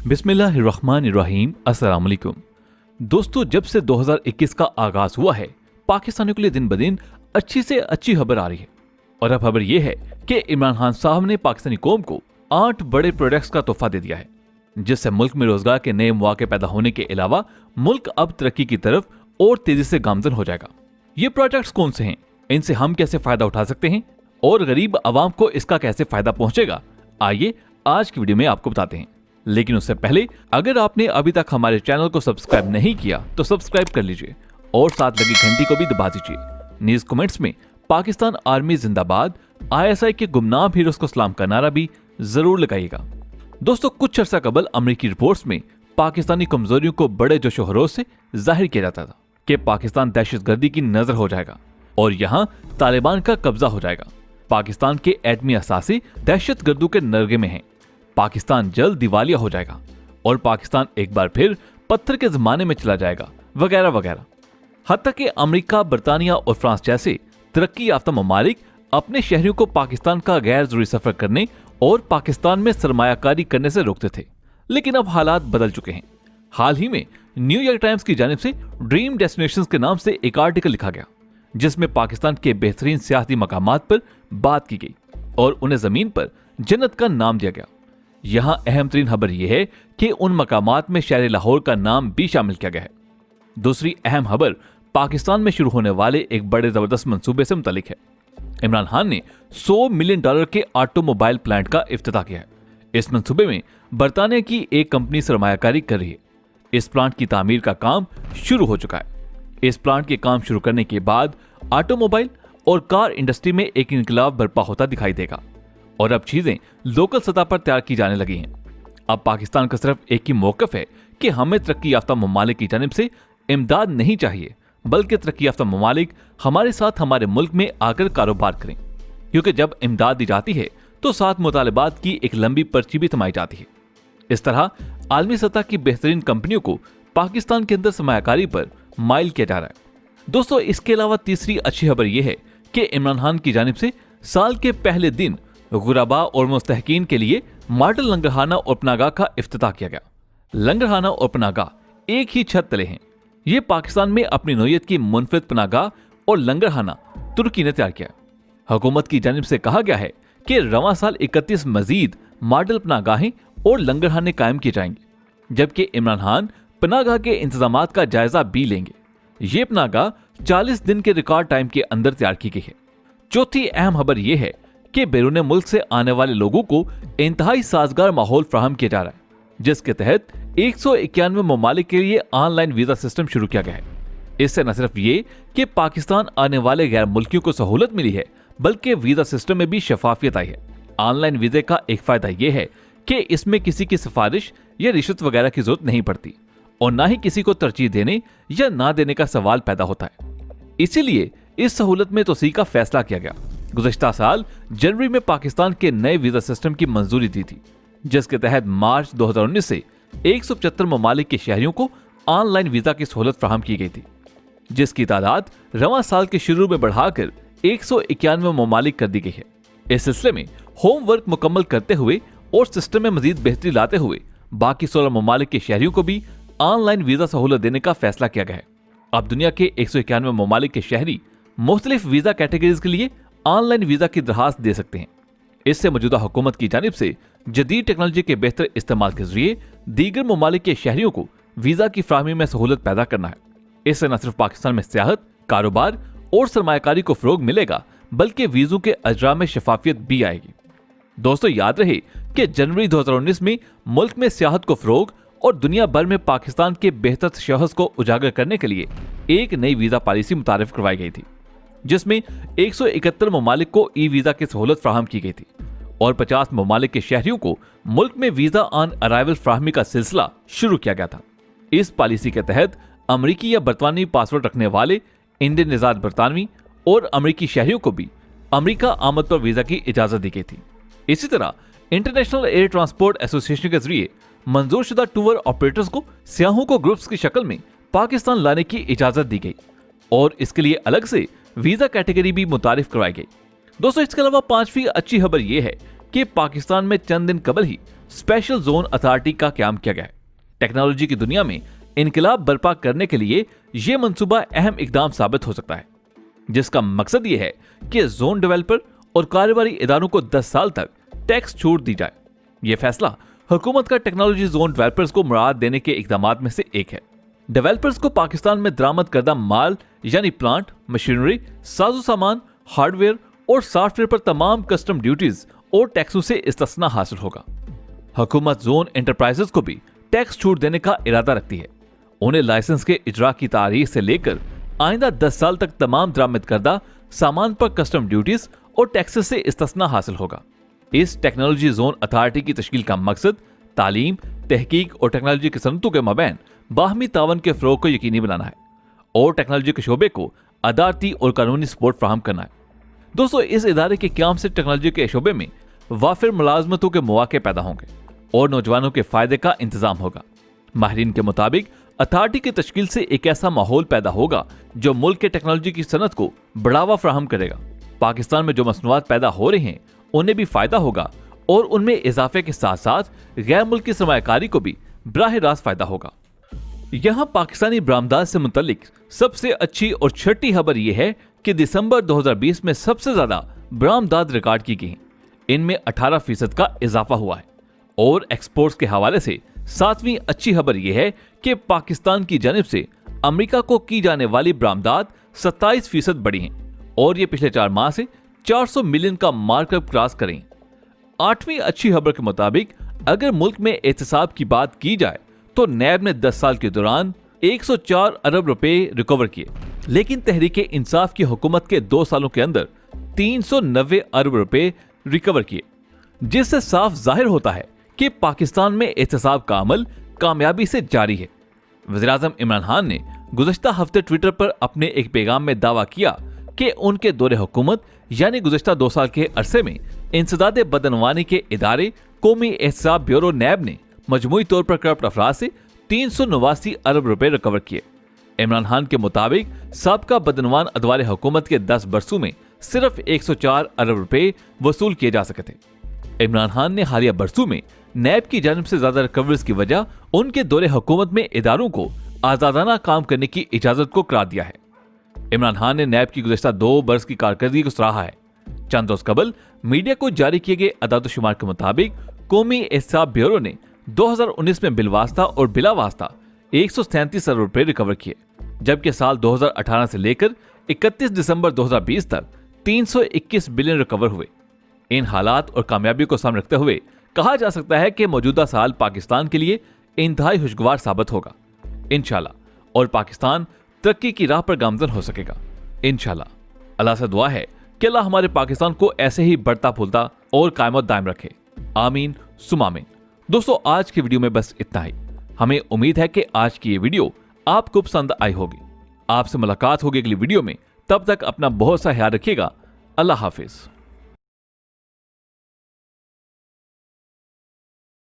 बिस्मिल्लाहिर्रहमानिर्रहीम। अस्सलाम वालेकुम। दोस्तों, जब से 2021 का आगाज हुआ है, पाकिस्तानियों के लिए दिन ब दिन अच्छी से अच्छी खबर आ रही है। और अब खबर यह है कि इमरान खान साहब ने पाकिस्तानी कौम को 8 बड़े प्रोडक्ट्स का तोहफा दे दिया है, जिससे मुल्क में रोजगार के नए मौके पैदा होने के अलावा मुल्क अब तरक्की की तरफ और तेजी से गामजन हो जाएगा। ये प्रोडक्ट्स कौन से हैं, इनसे हम कैसे फायदा उठा सकते हैं और गरीब आवाम को इसका कैसे फायदा पहुंचेगा, आइए आज की वीडियो में आपको बताते हैं। लेकिन उससे पहले अगर आपने अभी तक हमारे चैनल को सब्सक्राइब नहीं किया तो सब्सक्राइब कर लीजिए और साथ लगी घंटी को भी दबा दीजिए। न्यूज कमेंट्स में पाकिस्तान आर्मी जिंदाबाद, ISI के गुमनाम हीरोज को सलाम का नारा भी जरूर लगाइएगा। दोस्तों, कुछ अर्सा कबल अमेरिकी रिपोर्ट्स में पाकिस्तानी कमजोरियों को बड़े जोशो खरोश से जाहिर किया जाता था कि पाकिस्तान दहशतगर्दी की नजर हो जाएगा और यहाँ तालिबान का कब्जा हो जाएगा। पाकिस्तान के एटमी असासे दहशतगर्दों के नरगे में हैं। पाकिस्तान जल्द दिवालिया हो जाएगा और पाकिस्तान एक बार फिर पत्थर के जमाने में चला जाएगा, वगैरह वगैरह। हत्ता कि अमेरिका, बर्तानिया और फ्रांस जैसे तरक्की याफ्ता ममालिक अपने शहरियों को पाकिस्तान का गैर जरूरी सफर करने और पाकिस्तान में सरमायाकारी करने से रोकते थे, लेकिन अब हालात बदल चुके हैं। हाल ही में न्यूयॉर्क टाइम्स की जानिब से ड्रीम डेस्टिनेशंस के नाम से एक आर्टिकल लिखा गया, जिसमें पाकिस्तान के बेहतरीन सियाहती मकामात पर बात की गई और उन्हें जमीन पर जन्नत का नाम दिया गया। यहाँ अहम तरीन खबर यह है कि उन मकामात में शहर लाहौर का नाम भी शामिल किया गया है। दूसरी अहम खबर पाकिस्तान में शुरू होने वाले एक बड़े जबरदस्त मंसूबे से मुतालिक है। इमरान खान ने $100 मिलियन के ऑटोमोबाइल प्लांट का इफ्तिताह किया है। इस मंसूबे में बर्तानिया की एक कंपनी सरमायाकारी कर रही है। इस प्लांट की तामीर का काम शुरू हो चुका है। इस प्लांट के काम शुरू करने के बाद ऑटोमोबाइल और कार इंडस्ट्री में एक इनकलाब बर्पा होता दिखाई देगा और अब चीजें लोकल सतह पर तैयार की जाने लगी हैं। अब पाकिस्तान का सिर्फ एक ही मौकफ है कि हमें तरक्की याफ्ता ममालिक की जानिब से इमदाद नहीं चाहिए, बल्कि तरक्की याफ्ता ममालिक हमारे साथ हमारे मुल्क में आकर कारोबार करें, क्योंकि जब इमदाद दी जाती है तो साथ मुतालिबात की एक लंबी पर्ची भी थमाई जाती है। इस तरह आलमी सतह की बेहतरीन कंपनियों को पाकिस्तान के अंदर सरमायाकारी पर माइल किया जा रहा है। दोस्तों, इसके अलावा तीसरी अच्छी खबर यह है कि इमरान खान की जानिब से साल के पहले दिन गुराबा और मुस्तहकीन के लिए मॉडल लंगरखाना और पनाहगाह का इफ्तिताह किया गया। लंगरखाना और पनाहगाह एक ही छत तले हैं। ये पाकिस्तान में अपनी नौयत की मुनफरिद पनाहगाह और लंगरखाना तुर्की ने तैयार किया। हुकूमत की जानिब से कहा गया है कि रवां साल 31 मजीद मॉडल पनाहगाहें और लंगरखाने कायम किए जाएंगे, जबकि इमरान खान पनाहगाह के इंतजामात का जायजा भी लेंगे। ये पनाहगाह 40 दिन के रिकॉर्ड टाइम के अंदर तैयार की गई है। चौथी अहम खबर यह है कि बैरून मुल्क से आने वाले लोगों को इंतहाई साजगार माहौल फराहम किया जा रहा है, जिसके तहत 191 ममालिक के लिए ऑनलाइन वीजा सिस्टम शुरू किया गया है। इससे न सिर्फ ये कि पाकिस्तान आने वाले गैर मुल्कियों को सहूलत मिली है, बल्कि वीजा सिस्टम में भी शफाफियत आई है। ऑनलाइन वीजे का एक फायदा यह है कि इसमें किसी की सिफारिश या रिश्वत वगैरह की जरूरत नहीं पड़ती और ना ही किसी को तरजीह देने या ना देने का सवाल पैदा होता है। इसीलिए इस सहूलत में तोसी का फैसला किया गया। गुज़श्ता साल जनवरी में पाकिस्तान के नए वीजा सिस्टम की मंजूरी दी थी, जिसके तहत मार्च 2019 से 175 ममालिक के शहरियों को ऑनलाइन वीजा की सहूलत फराहम की गई थी, जिसकी तादाद रवां साल के शुरू में बढ़ाकर 191 ममालिक कर दी गई है। इस सिलसिले में होमवर्क मुकम्मल करते हुए और सिस्टम में मजीद बेहतरी लाते हुए बाकी 16 ममालिक के शहरियों को भी ऑनलाइन वीजा सहूलत देने का फैसला किया गया है। अब दुनिया के 191 ममालिक के शहरी मुख्तलिफ वीजा कैटेगरीज के लिए ऑनलाइन वीजा की दरखास्त दे सकते हैं। इससे मौजूदा हुकूमत की जानिब से जदीद टेक्नोलॉजी के बेहतर इस्तेमाल के जरिए दीगर ममालिक के शहरियों को वीजा की फराहमी में सहूलत पैदा करना है। इससे न सिर्फ पाकिस्तान में सियाहत, कारोबार और सरमायाकारी को फरोग मिलेगा, बल्कि वीजों के अजरा में शफाफियत भी आएगी। दोस्तों, याद रहे कि जनवरी 2019 में मुल्क में सियाहत को फरोग और दुनिया भर में पाकिस्तान के बेहतर शहस को उजागर करने के लिए एक नई वीजा पॉलिसी मुतारिफ करवाई गई थी, जिसमें 171 ममालिक को ई वीजा की सहूलत फराहम की गई थी और 50 ममालिक के शहरियों को मुल्क में वीजा ऑन अराइवल फराहमी का सिलसिला शुरू किया गया था। इस पॉलिसी के तहत अमरीकी या बरतानवी पासपोर्ट रखने वाले इंडियन निजात बरतानवी और अमरीकी शहरियों को भी अमरीका आमद पर वीजा की इजाजत दी गई थी। इसी तरह इंटरनेशनल एयर ट्रांसपोर्ट एसोसिएशन के जरिए मंजूर शुदा टूर ऑपरेटर्स को सियाहों को ग्रुप्स की शक्ल में पाकिस्तान लाने की इजाजत दी गई और इसके लिए अलग से वीजा कैटेगरी भी मुतारिफ करवाई गई। दोस्तों, इसके अलावा पांचवी अच्छी खबर यह है कि पाकिस्तान में चंद दिन कबल ही स्पेशल जोन अथॉरिटी का क्याम किया गया है। टेक्नोलॉजी की दुनिया में इनकलाब बर्पा करने के लिए यह मंसूबा अहम इकदाम साबित हो सकता है, जिसका मकसद यह है कि जोन डेवलपर और कारोबारी इदारों को 10 साल तक टैक्स छूट दी जाए। यह फैसला हुकूमत का टेक्नोलॉजी जोन डेवलपर्स को मुराद देने के इकदामात में से एक है। डेवलपर्स को पाकिस्तान में दरामद करदा माल यानी प्लांट, मशीनरी, साजो सामान, हार्डवेयर और सॉफ्टवेयर पर तमाम कस्टम ड्यूटीज और टैक्सों से इस्तिस्ना हासिल होगा। हुकूमत जोन एंटरप्राइजेस को भी टैक्स छूट देने का इरादा रखती है। उन्हें लाइसेंस के इजरा की तारीख से लेकर आइंदा 10 साल तक तमाम दरामद करदा सामान पर कस्टम ड्यूटीज और टैक्सेस से इस्तिस्ना हासिल होगा। इस टेक्नोलॉजी जोन अथॉरिटी की तश्कील का मकसद तालीम, तहकीक और टेक्नोलॉजी की सनतों के मबैन बाहमी तावन के फरोग को यकीनी बनाना है और टेक्नोलॉजी के शोबे को अदालती और कानूनी सपोर्ट फराहम करना है। दोस्तों, इस इदारे के क्याम से टेक्नोलॉजी के शोबे में वाफिर मुलाजमतों के मौके पैदा होंगे और नौजवानों के फायदे का इंतजाम होगा। माहिरीन के मुताबिक अथॉरिटी की तश्कील से एक ऐसा माहौल पैदा होगा जो मुल्क के टेक्नोलॉजी की सनत को बढ़ावा फराहम करेगा। पाकिस्तान में जो मसनूआत पैदा हो रहे हैं उन्हें भी फायदा होगा और उनमें इजाफे के साथ साथ गैर मुल्की सरमायाकारी को भी बराह रास्त फायदा होगा। यहाँ पाकिस्तानी बरामदात से मुतल्लिक सबसे अच्छी और छठी खबर यह है कि दिसंबर 2020 में सबसे ज्यादा बरामदात रिकॉर्ड की गई हैं। इनमें 18% का इजाफा हुआ है। और एक्सपोर्ट्स के हवाले से 7वीं अच्छी खबर यह है कि पाकिस्तान की जानिब से अमेरिका को की जाने वाली बरामदात 27% बढ़ी हैं और ये पिछले 4 माह से 400 मिलियन का मार्कअप क्रॉस करें। 8वीं अच्छी खबर के मुताबिक अगर मुल्क में एहतसाब की बात की जाए तो नैब ने 10 साल के दौरान 104 अरब रुपए रिकवर किए, लेकिन तहरीके इंसाफ की हुकूमत के 2 सालों के अंदर 390 अरब रुपए रिकवर किए, जिससे साफ जाहिर होता है कि पाकिस्तान में एहतसाब का अमल कामयाबी से जारी है। वज़ीर-ए-आज़म इमरान खान ने गुज़श्ता हफ्ते ट्विटर पर अपने एक पैगाम में दावा किया कि उनके दौरे हुकूमत यानी गुज़श्ता 2 साल के अरसे में इंसदाद बदनवानी के इदारे कौमी एहतसाब ब्यूरो नैब ने मजमूई तौर पर करप्ट अफराद से 389 अरब रुपए रिकवर किए। इमरान खान के मुताबिक साबका बदनवान अदवारे हुकूमत के 10 बरसों में सिर्फ 104 अरब रुपए वसूल किए जा सके थे। इमरान खान ने हालिया बरसों में नैब की जानिब से ज्यादा रिकवरीज की वजह उनके दौरे हुकूमत में इदारों को आजादाना काम करने की इजाजत को करार दिया है। इमरान खान ने नैब की गुज़श्ता 2 बरस की कारकर्दगी को सराहा है। चंद रोज कबल मीडिया को जारी किए गए अदाद-ओ-शुमार के मुताबिक कौमी एहतसाब ब्यूरो ने 2019 में बिलवास्ता और बिला वास्ता 137 अरब रुपए रिकवर किए, जबकि साल 2018 से लेकर 31 दिसंबर 2020 तक 321 बिलियन रिकवर हुए। इन हालात और कामयाबी को सामने रखते हुए कहा जा सकता है कि मौजूदा साल पाकिस्तान के लिए इंतहाई खुशगवार साबित होगा इंशाल्लाह, और पाकिस्तान तरक्की की राह पर गामजन हो सकेगा इंशाल्लाह। अल्लाह से दुआ है कि अल्लाह हमारे पाकिस्तान को ऐसे ही बढ़ता फूलता और कायमत दायम रखे। आमीन सुम आमीन। दोस्तों, आज की वीडियो में बस इतना ही। हमें उम्मीद है कि आज की ये वीडियो आपको पसंद आई होगी। आपसे मुलाकात होगी अगली वीडियो में। तब तक अपना बहुत सा ख्याल रखिएगा। अल्लाह हाफिज।